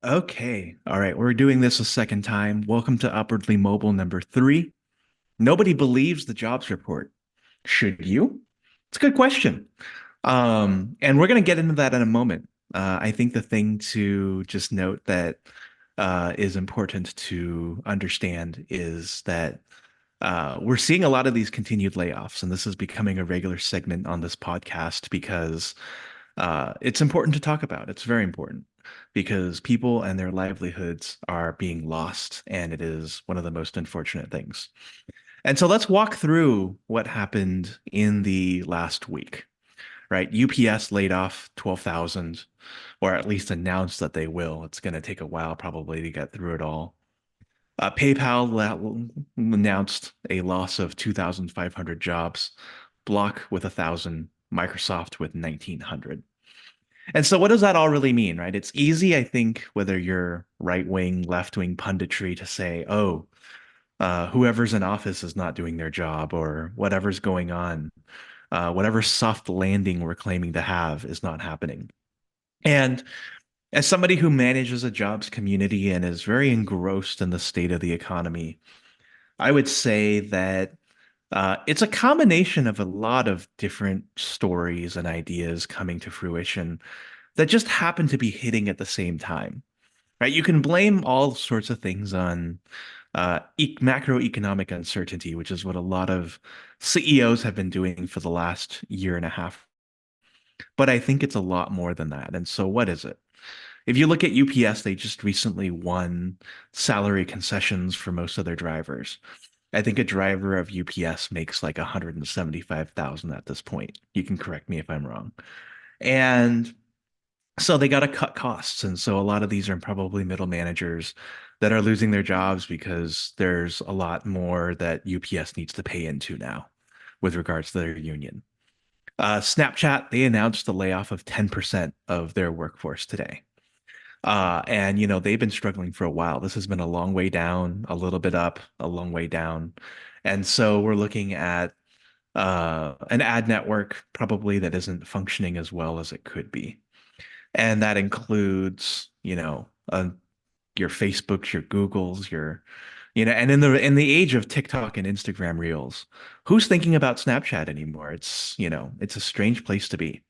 Okay. All right. We're doing this a second time. Welcome to Upwardly Mobile number three. Nobody believes the jobs report. Should you? It's a good question. And we're going to get into that in a moment. I think the thing to just note that is important to understand is that we're seeing a lot of these continued layoffs, and this is becoming a regular segment on this podcast because it's important to talk about. It's very important because people and their livelihoods are being lost, and it is one of the most unfortunate things. And so let's walk through what happened in the last week, right? UPS laid off 12,000, or at least announced that they will. It's going to take a while probably to get through it all. PayPal announced a loss of 2,500 jobs, Block with 1,000, Microsoft with 1,900. And so, what does that all really mean, right? It's easy, I think, whether you're right wing, left wing punditry, to say, oh, whoever's in office is not doing their job, or whatever's going on, whatever soft landing we're claiming to have is not happening. And as somebody who manages a jobs community and is very engrossed in the state of the economy, I would say that it's a combination of a lot of different stories and ideas coming to fruition that just happen to be hitting at the same time, right? You can blame all sorts of things on macroeconomic uncertainty, which is what a lot of CEOs have been doing for the last year and a half. But I think it's a lot more than that. And so, what is it? If you look at UPS, they just recently won salary concessions for most of their drivers. I think a driver of UPS makes like 175,000 at this point. You can correct me if I'm wrong. And so they got to cut costs. And so a lot of these are probably middle managers that are losing their jobs because there's a lot more that UPS needs to pay into now with regards to their union. Snapchat, they announced the layoff of 10% of their workforce today. And they've been struggling for a while. This has been a long way down, a little bit up, a long way down. And so we're looking at an ad network probably that isn't functioning as well as it could be. And that includes, your Facebooks, your Googles, and in the age of TikTok and Instagram Reels, who's thinking about Snapchat anymore? It's a strange place to be.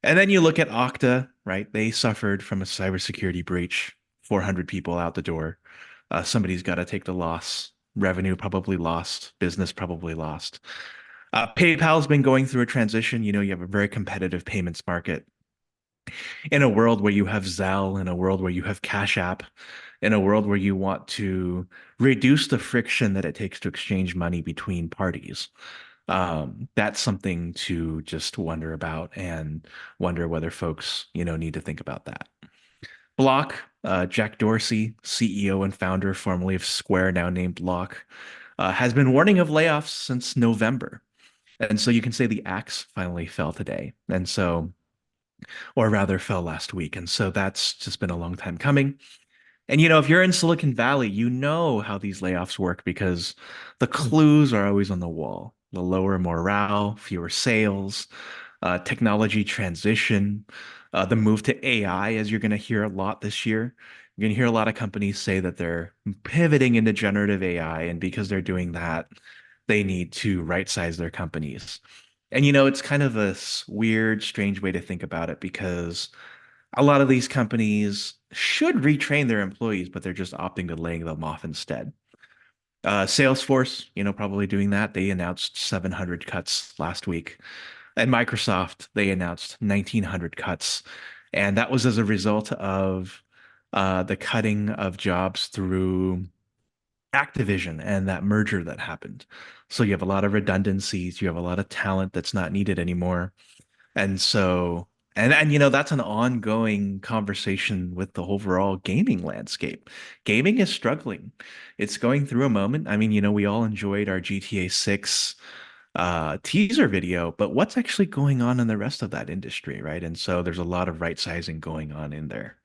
And then you look at Okta, right? They suffered from a cybersecurity breach, 400 people out the door. Somebody's got to take the loss. Revenue probably lost, business probably lost. PayPal's been going through a transition. You have a very competitive payments market in a world where you have Zelle, in a world where you have Cash App, in a world where you want to reduce the friction that it takes to exchange money between parties. That's something to just wonder about and wonder whether folks, need to think about that. Block, Jack Dorsey, CEO and founder formerly of Square, now named Block, has been warning of layoffs since November. And so you can say the axe finally fell today. And so, or rather, fell last week. And so that's just been a long time coming. And if you're in Silicon Valley, you know how these layoffs work because the clues are always on the wall. The lower morale, fewer sales, technology transition, the move to AI, as you're going to hear a lot this year. You're going to hear a lot of companies say that they're pivoting into generative AI, and because they're doing that, they need to right size their companies. And it's kind of a weird, strange way to think about it because a lot of these companies should retrain their employees, but they're just opting to laying them off instead. Salesforce, probably doing that. They announced 700 cuts last week. And Microsoft, they announced 1,900 cuts. And that was as a result of the cutting of jobs through Activision and that merger that happened. So you have a lot of redundancies, you have a lot of talent that's not needed anymore. And so, and that's an ongoing conversation with the overall gaming landscape. Gaming is struggling. It's going through a moment. I mean, we all enjoyed our GTA 6 teaser video, but what's actually going on in the rest of that industry, right? And so there's a lot of right sizing going on in there.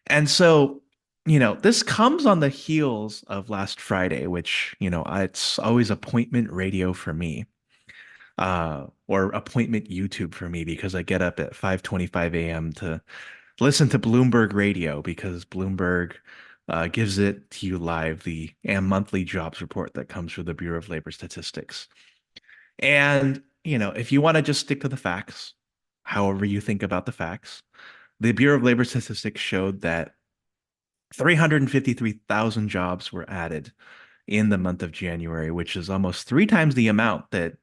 And so, this comes on the heels of last Friday, which, it's always appointment radio for me, or appointment YouTube for me because I get up at 5:25 a.m. to Listen to Bloomberg Radio because Bloomberg gives it to you live, the monthly jobs report that comes from the Bureau of Labor Statistics. And, if you want to just stick to the facts, however you think about the facts, the Bureau of Labor Statistics showed that 353,000 jobs were added in the month of January, which is almost three times the amount that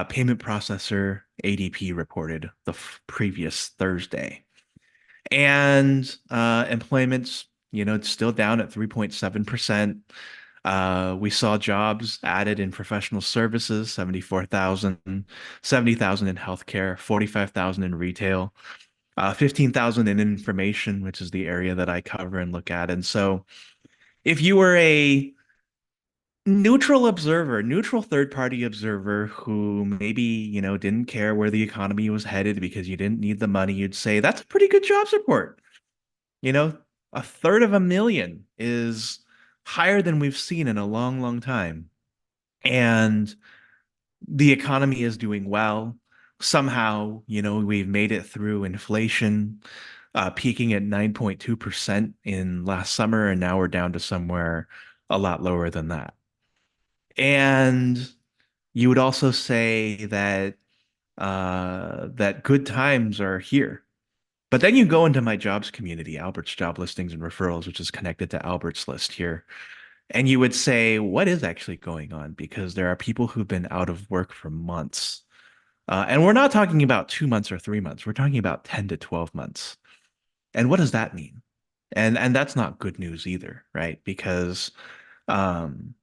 payment processor ADP reported the previous Thursday. And employment's, it's still down at 3.7%. We saw jobs added in professional services, 74,000, 70,000 in healthcare, 45,000 in retail, 15,000 in information, which is the area that I cover and look at. And so if you were a neutral observer, neutral third party observer who maybe, didn't care where the economy was headed because you didn't need the money, you'd say that's a pretty good jobs report. You know, a third of a million is higher than we've seen in a long, long time. And the economy is doing well. Somehow, we've made it through inflation, peaking at 9.2% in last summer, and now we're down to somewhere a lot lower than that. And you would also say that that good times are here. But then you go into my jobs community, Albert's Job Listings and Referrals, which is connected to Albert's list here. And you would say, what is actually going on? Because there are people who've been out of work for months. And we're not talking about 2 months or 3 months. We're talking about 10 to 12 months. And what does that mean? And that's not good news either, right? Because um,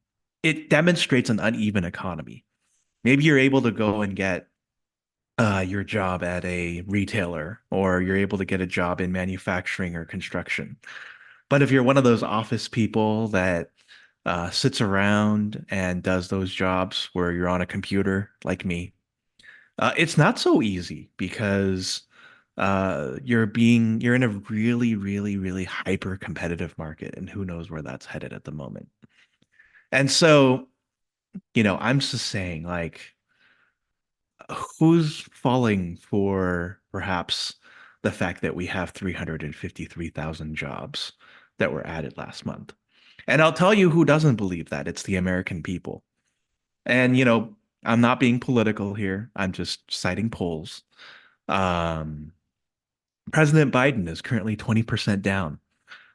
it demonstrates an uneven economy. Maybe you're able to go and get your job at a retailer, or you're able to get a job in manufacturing or construction. But if you're one of those office people that sits around and does those jobs where you're on a computer like me, it's not so easy because you're in a really, really, really hyper competitive market, and who knows where that's headed at the moment. And so, I'm just saying, like, who's falling for perhaps the fact that we have 353,000 jobs that were added last month? And I'll tell you who doesn't believe that. It's the American people. And, I'm not being political here. I'm just citing polls. Um, President Biden is currently 20% down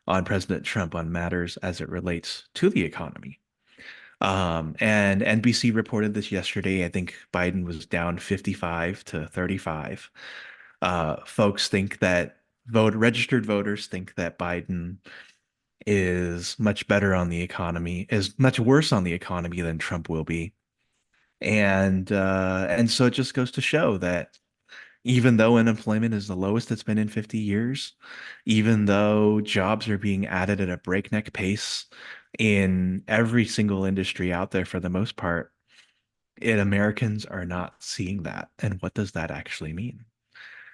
on President Trump on matters as it relates to the economy. And NBC reported this yesterday. I think Biden was down 55 to 35. Folks think that registered voters think that Biden is much better on the economy, is much worse on the economy than Trump will be. And so it just goes to show that even though unemployment is the lowest it's been in 50 years, even though jobs are being added at a breakneck pace in every single industry out there for the most part, Americans are not seeing that. And what does that actually mean?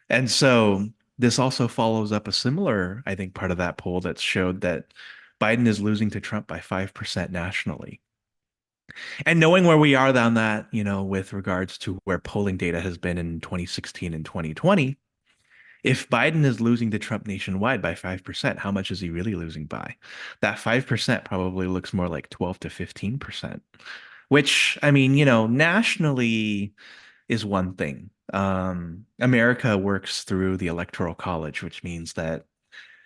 And so this also follows up a similar, I think, part of that poll that showed that Biden is losing to Trump by 5% nationally. And knowing where we are on that, with regards to where polling data has been in 2016 and 2020, if Biden is losing to Trump nationwide by 5%, how much is he really losing by? That 5% probably looks more like 12 to 15%, which, I mean, nationally is one thing. America works through the Electoral College, which means that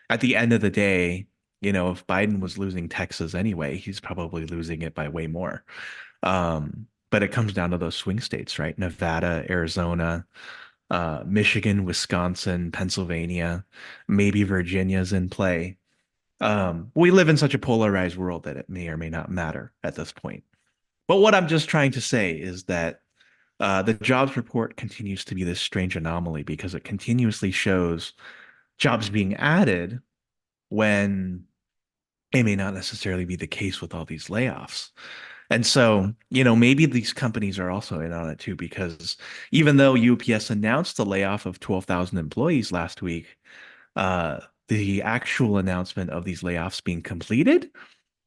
at the end of the day, if Biden was losing Texas anyway, he's probably losing it by way more. But it comes down to those swing states, right? Nevada, Arizona, Michigan, Wisconsin, Pennsylvania, maybe Virginia's in play. We live in such a polarized world that it may or may not matter at this point. But what I'm just trying to say is that the jobs report continues to be this strange anomaly because it continuously shows jobs being added when it may not necessarily be the case with all these layoffs. And so, maybe these companies are also in on it too, because even though UPS announced the layoff of 12,000 employees last week, uh, the actual announcement of these layoffs being completed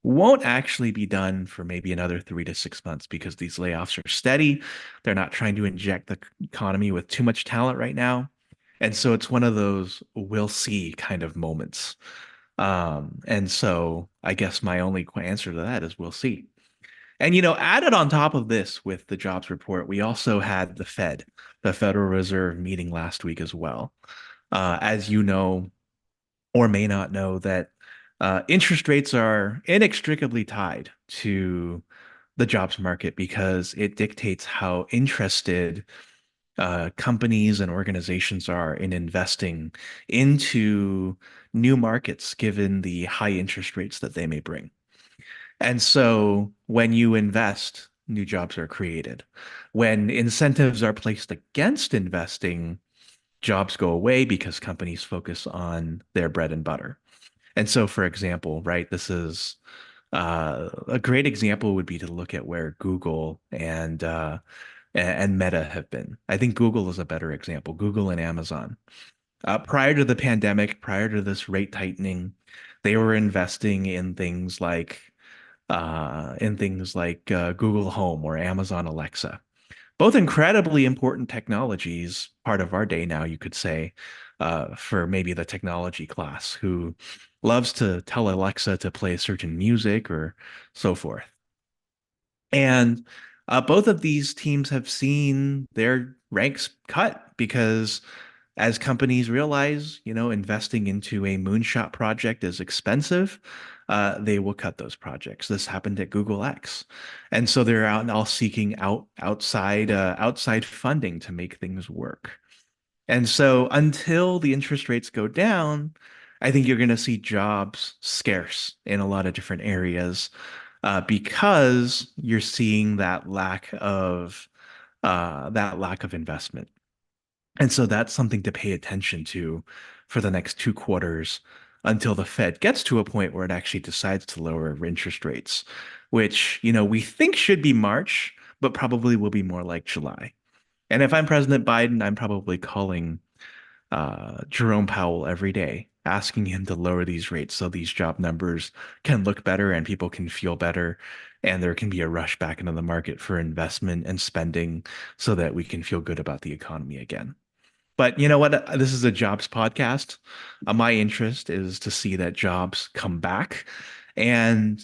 won't actually be done for maybe another 3 to 6 months because these layoffs are steady. They're not trying to inject the economy with too much talent right now. And so it's one of those we'll see kind of moments. And so I guess my only answer to that is we'll see. And added on top of this with the jobs report, we also had the Fed, the Federal Reserve meeting last week as well. As you know, or may not know, that interest rates are inextricably tied to the jobs market because it dictates how interested companies and organizations are in investing into new markets given the high interest rates that they may bring. And so when you invest, new jobs are created. When incentives are placed against investing, jobs go away because companies focus on their bread and butter. And so, for example, right, this is a great example would be to look at where Google and Meta have been. I think Google is a better example. Google and Amazon. Prior to the pandemic, prior to this rate tightening, they were investing in things like Google Home or Amazon Alexa. Both incredibly important technologies, part of our day now, you could say, for maybe the technology class who loves to tell Alexa to play certain music or so forth. And both of these teams have seen their ranks cut because as companies realize, investing into a moonshot project is expensive, they will cut those projects. This happened at Google X. And so they're out now seeking outside funding to make things work. And so until the interest rates go down, I think you're going to see jobs scarce in a lot of different areas because you're seeing that lack of investment. And so that's something to pay attention to for the next 2 quarters until the Fed gets to a point where it actually decides to lower interest rates, which, we think should be March, but probably will be more like July. And if I'm President Biden, I'm probably calling Jerome Powell every day, asking him to lower these rates so these job numbers can look better and people can feel better. And there can be a rush back into the market for investment and spending so that we can feel good about the economy again. But you know what? This is a jobs podcast. My interest is to see that jobs come back. And,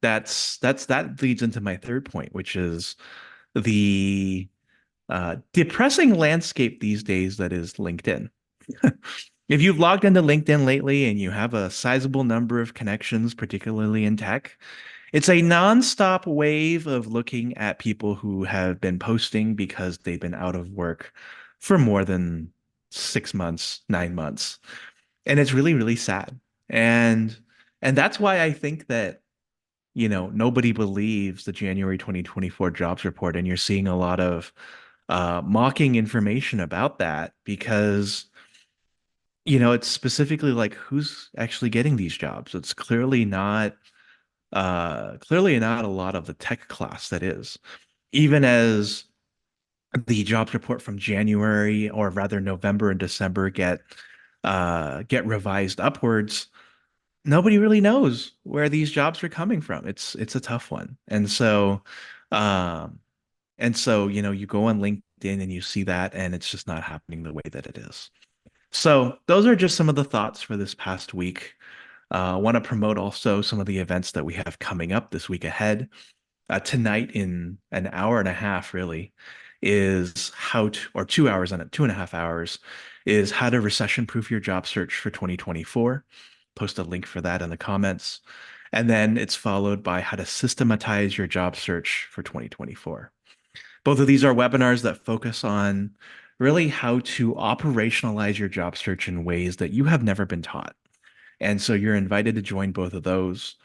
that leads into my third point, which is the depressing landscape these days that is LinkedIn. If you've logged into LinkedIn lately and you have a sizable number of connections, particularly in tech, it's a nonstop wave of looking at people who have been posting because they've been out of work for more than 6 months, 9 months. And it's really, really sad. And and that's why I think that, nobody believes the January 2024 jobs report, and you're seeing a lot of mocking information about that because it's specifically like who's actually getting these jobs. It's clearly not a lot of the tech class that is. Even as the jobs report from January, or rather November and December, get revised upwards, nobody really knows where these jobs are coming from. It's a tough one. Um, you go on LinkedIn and you see that, and it's just not happening the way that it is. So those are just some of the thoughts for this past week. I want to promote also some of the events that we have coming up this week ahead. Tonight, in an hour and a half, really, is or 2 hours on it, 2.5 hours, is how to recession proof your job search for 2024. Post a link for that in the comments. And then it's followed by how to systematize your job search for 2024. Both of these are webinars that focus on really how to operationalize your job search in ways that you have never been taught. And so you're invited to join both of those.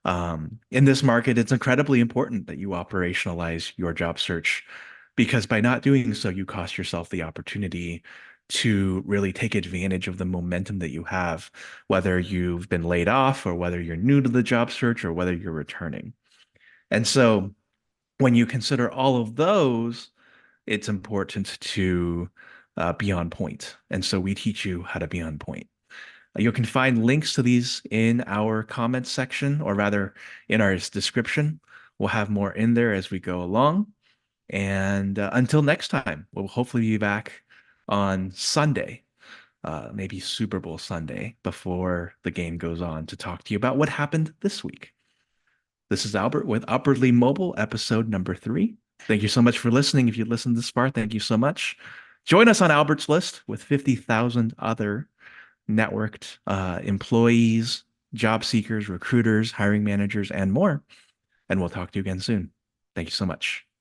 In this market, it's incredibly important that you operationalize your job search because by not doing so, you cost yourself the opportunity to really take advantage of the momentum that you have, whether you've been laid off or whether you're new to the job search or whether you're returning. And so when you consider all of those, it's important to be on point. And so we teach you how to be on point. You can find links to these in our comments section, or rather in our description. We'll have more in there as we go along. And until next time, we'll hopefully be back on Sunday, maybe Super Bowl Sunday, before the game goes on to talk to you about what happened this week. This is Albert with Upwardly Mobile, episode number 3. Thank you so much for listening. If you listened this far, thank you so much. Join us on Albert's list with 50,000 other networked employees, job seekers, recruiters, hiring managers, and more. And we'll talk to you again soon. Thank you so much.